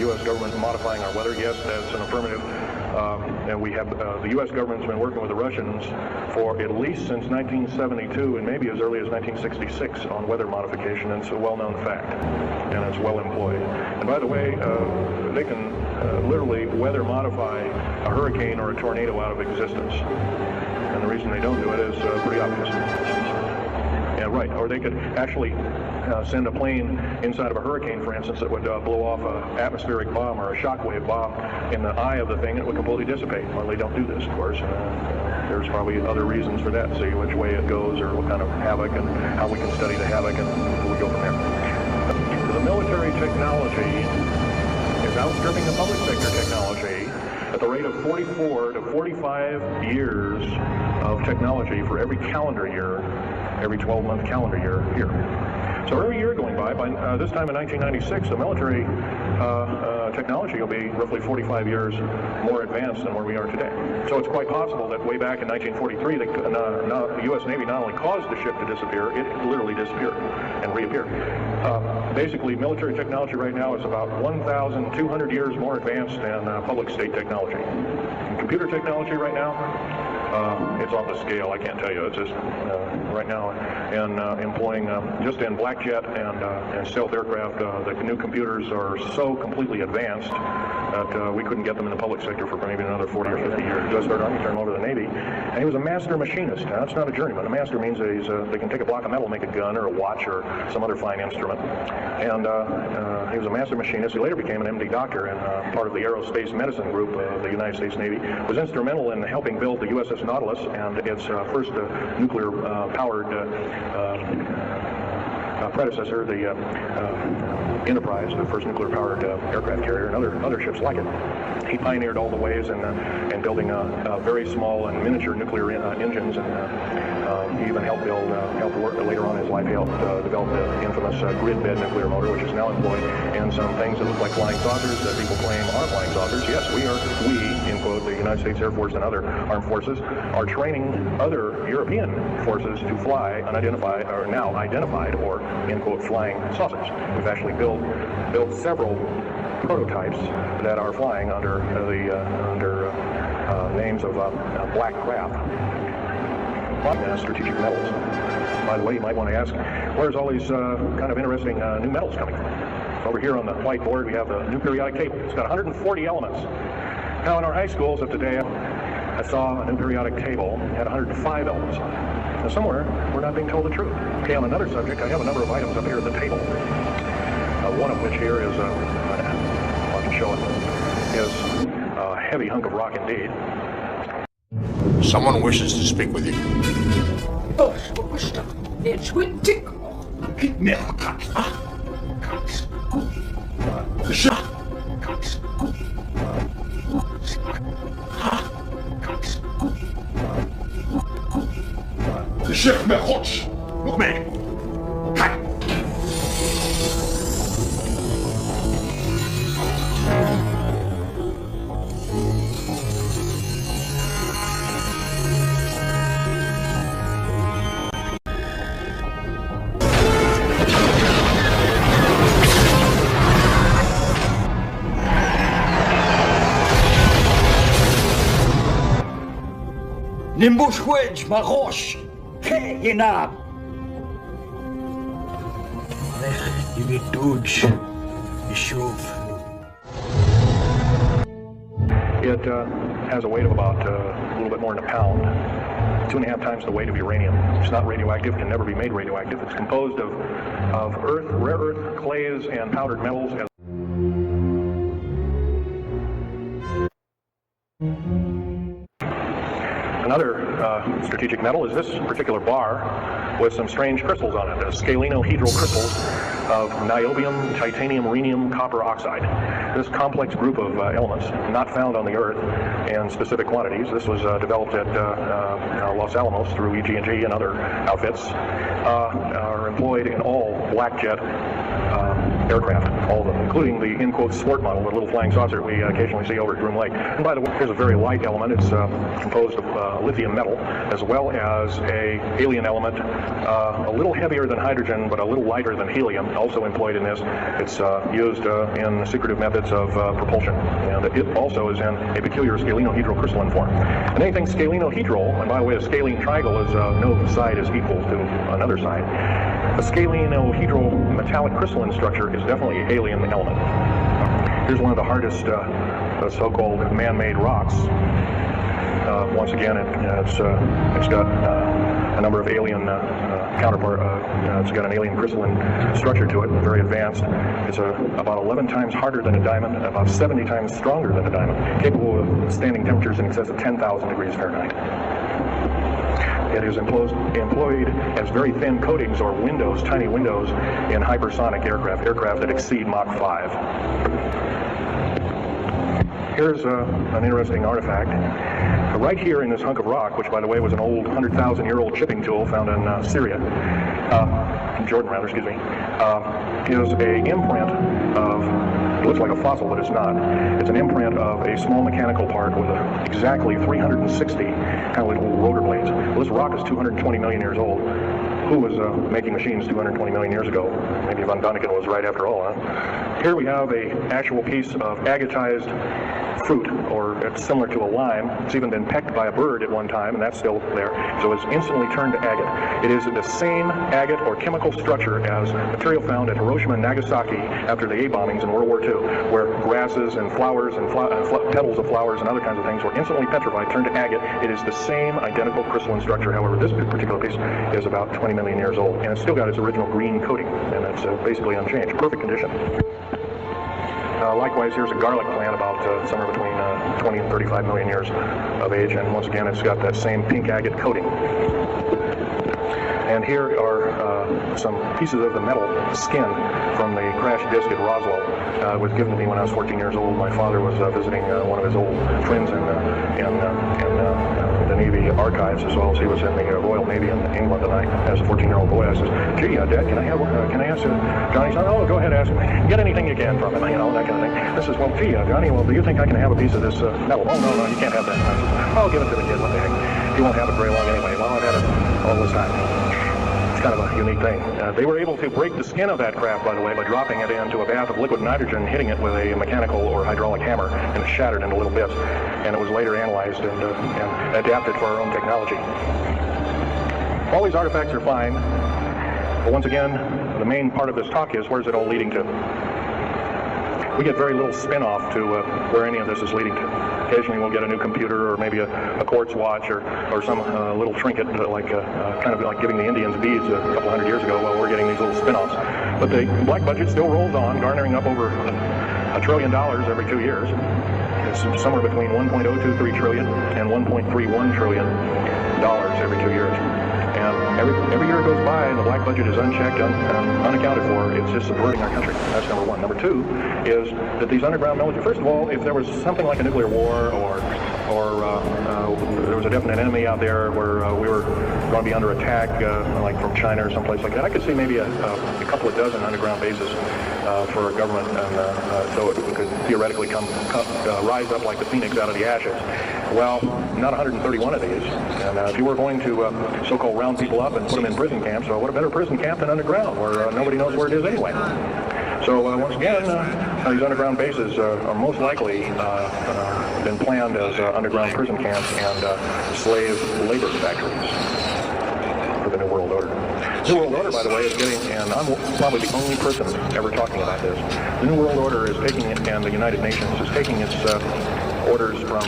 the U.S. government modifying our weather? Yes, that's an affirmative. And we have the U.S. government's been working with the Russians for at least since 1972 and maybe as early as 1966 on weather modification, and it's a well-known fact, and it's well employed. And by the way, they can literally weather modify a hurricane or a tornado out of existence. And the reason they don't do it is pretty obvious. Yeah, right. Or they could actually send a plane inside of a hurricane, for instance, that would blow off an atmospheric bomb or a shockwave bomb in the eye of the thing, and it would completely dissipate. Well, they don't do this, of course. There's probably other reasons for that, see which way it goes or what kind of havoc and how we can study the havoc, and we go from there. The military technology is outstripping the public sector technology at the rate of 44 to 45 years of technology for every calendar year, every 12-month calendar year here. So every year going by this time in 1996, the military technology will be roughly 45 years more advanced than where we are today. So it's quite possible that way back in 1943, the U.S. Navy not only caused the ship to disappear, it literally disappeared and reappeared. Basically, military technology right now is about 1,200 years more advanced than public state technology. And computer technology right now, it's off the scale, I can't tell you. It's just right now, and employing just in black jet and stealth aircraft, the new computers are so completely advanced that we couldn't get them in the public sector for maybe another 40 or 50 years. The U.S. Army turned him over to the Navy, and he was a master machinist. Now, that's not a journeyman. A master means they can take a block of metal, make a gun or a watch or some other fine instrument. And he was a master machinist. He later became an MD doctor and part of the aerospace medicine group of the United States Navy. Was instrumental in helping build the USS Nautilus and its first nuclear-powered predecessor, the Enterprise, the first nuclear-powered aircraft carrier, and other ships like it. He pioneered all the ways in building very small and miniature nuclear engines, and he even helped work later on in his life. He helped develop the infamous grid bed nuclear motor, which is now employed in some things that look like flying saucers that people claim are flying saucers. Yes, we, in quote, the United States Air Force and other armed forces, are training other European forces to fly unidentified, or now identified, or, in quote, flying saucers. We've actually built several prototypes that are flying under names of black craft. Strategic metals. By the way, you might want to ask, where's all these kind of interesting new metals coming from? So over here on the whiteboard, we have the new periodic table. It's got 140 elements. Now, in our high schools of today, I saw a new periodic table had 105 elements on it. Now, somewhere, we're not being told the truth. Okay, on another subject, I have a number of items up here at the table. One of which here is, I can show it, is a heavy hunk of rock indeed. Someone wishes to speak with you. Zeg me gods, nog meer. Kijk. Nimbus wedge, marosh. Je naam. Je weet doodje. Je schoof. It has a weight of about a little bit more than a pound. 2.5 times the weight of uranium. It's not radioactive, can never be made radioactive. It's composed of earth, rare earth, clays, and powdered metals. Another strategic metal is this particular bar with some strange crystals on it, scalenohedral crystals of niobium, titanium, rhenium, copper oxide. This complex group of elements, not found on the Earth in specific quantities. This was developed at Los Alamos through EG&G and other outfits, are employed in all black jet aircraft, all of them, including the, in quotes, sport model, the little flying saucer we occasionally see over at Groom Lake. And by the way, here's a very light element. It's composed of lithium metal, as well as a alien element, a little heavier than hydrogen, but a little lighter than helium, also employed in this. It's used in secretive methods of propulsion, and it also is in a peculiar scalenohedral crystalline form. And anything scalenohedral, and by the way, a scalene triangle is no side is equal to another side. A scalenohedral metallic crystalline structure is definitely an alien element. Here's one of the hardest so-called man-made rocks. Once again, it's got a number of alien counterpart. It's got an alien crystalline structure to it, very advanced. It's about 11 times harder than a diamond, about 70 times stronger than a diamond, capable of standing temperatures in excess of 10,000 degrees Fahrenheit. It is employed as very thin coatings or windows, tiny windows, in hypersonic aircraft that exceed Mach 5. Here's an interesting artifact. Right here in this hunk of rock, which by the way was an old 100,000-year-old chipping tool found in Syria, Jordan rather, excuse me, is an imprint of, it looks like a fossil, but it's not. It's an imprint of a small mechanical part with exactly 360 kind of little rotor blades. Well, this rock is 220 million years old. Who was making machines 220 million years ago? Maybe von Däniken was right after all, huh? Here we have an actual piece of agatized fruit, or it's similar to a lime. It's even been pecked by a bird at one time, and that's still there. So it's instantly turned to agate. It is the same agate or chemical structure as material found at Hiroshima and Nagasaki after the A bombings in World War II, where grasses and flowers and petals of flowers and other kinds of things were instantly petrified, turned to agate. It is the same identical crystalline structure. However, this particular piece is about 20 million years old, and it's still got its original green coating, and it's basically unchanged, perfect condition. Likewise, here's a garlic plant about somewhere between 20 and 35 million years of age, and once again, it's got that same pink agate coating. And here are some pieces of the metal skin from the crash disk at Roswell. It was given to me when I was 14 years old. My father was visiting one of his old friends in the Navy archives, as well as he was in the Royal Navy in England. And I, as a 14-year-old boy, I said, "Gee, Dad, can I ask Johnny?" He said, "Oh, go ahead, ask him. Get anything you can from him, you know, that kind of thing." This is, "Well, gee, Johnny, well, do you think I can have a piece of this metal?" "Oh, no, you can't have that." I said, "I'll give it to the kid. What the heck? He won't have it very long anyway." Well, I've had it all this time. Kind of a unique thing. They were able to break the skin of that craft, by the way, by dropping it into a bath of liquid nitrogen, hitting it with a mechanical or hydraulic hammer, and it shattered into little bits. And it was later analyzed and adapted for our own technology. All these artifacts are fine, but once again, the main part of this talk is, where's it all leading to? We get very little spin-off to where any of this is leading to. Occasionally we'll get a new computer or maybe a quartz watch or some little trinket like kind of like giving the Indians beads a couple hundred years ago. Well, we're getting these little spin-offs. But the black budget still rolls on, garnering up over $1 trillion every 2 years. It's somewhere between 1.023 trillion and 1.31 trillion dollars every 2 years. And every year it goes by and the black budget is unchecked, unaccounted for. It's just subverting our country. That's number one. Number two is that these underground military, first of all, if there was something like a nuclear war or there was a definite enemy out there where we were going to be under attack, like from China or someplace like that, I could see maybe a couple of dozen underground bases for a government, and so it could theoretically rise up like the phoenix out of the ashes. Well, not 131 of these. And if you were going to so-called round people up and put them in prison camps, what a better prison camp than underground, where nobody knows where it is anyway. So once again, these underground bases are most likely been planned as underground prison camps and slave labor factories for the New World Order. The New World Order, by the way, is getting, and I'm probably the only person ever talking about this, the New World Order is taking it, and the United Nations is taking its orders from,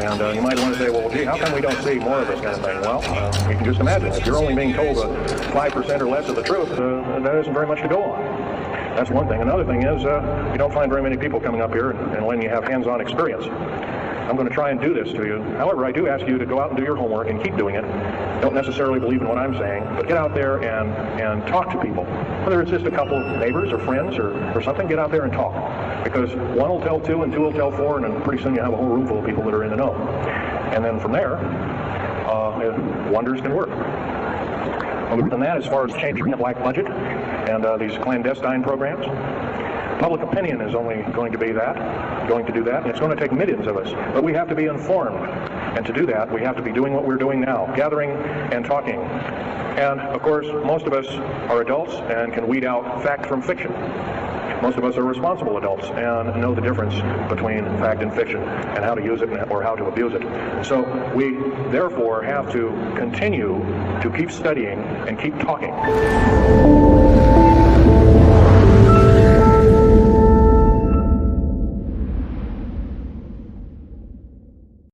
and you might want to say, well, gee, how come we don't see more of this kind of thing? Well, you can just imagine. If you're only being told 5% or less of the truth, that isn't very much to go on. That's one thing. Another thing is you don't find very many people coming up here and letting you have hands-on experience. I'm going to try and do this to you. However, I do ask you to go out and do your homework and keep doing it. Don't necessarily believe in what I'm saying, but get out there and talk to people. Whether it's just a couple of neighbors or friends or something, get out there and talk. Because one will tell two and two will tell four, and then pretty soon you have a whole room full of people that are in the know. And then from there, wonders can work. Other than that, as far as changing the black budget and these clandestine programs. Public opinion is only going to do that, and it's going to take millions of us. But we have to be informed, and to do that, we have to be doing what we're doing now, gathering and talking. And, of course, most of us are adults and can weed out fact from fiction. Most of us are responsible adults and know the difference between fact and fiction and how to use it or how to abuse it. So we, therefore, have to continue to keep studying and keep talking.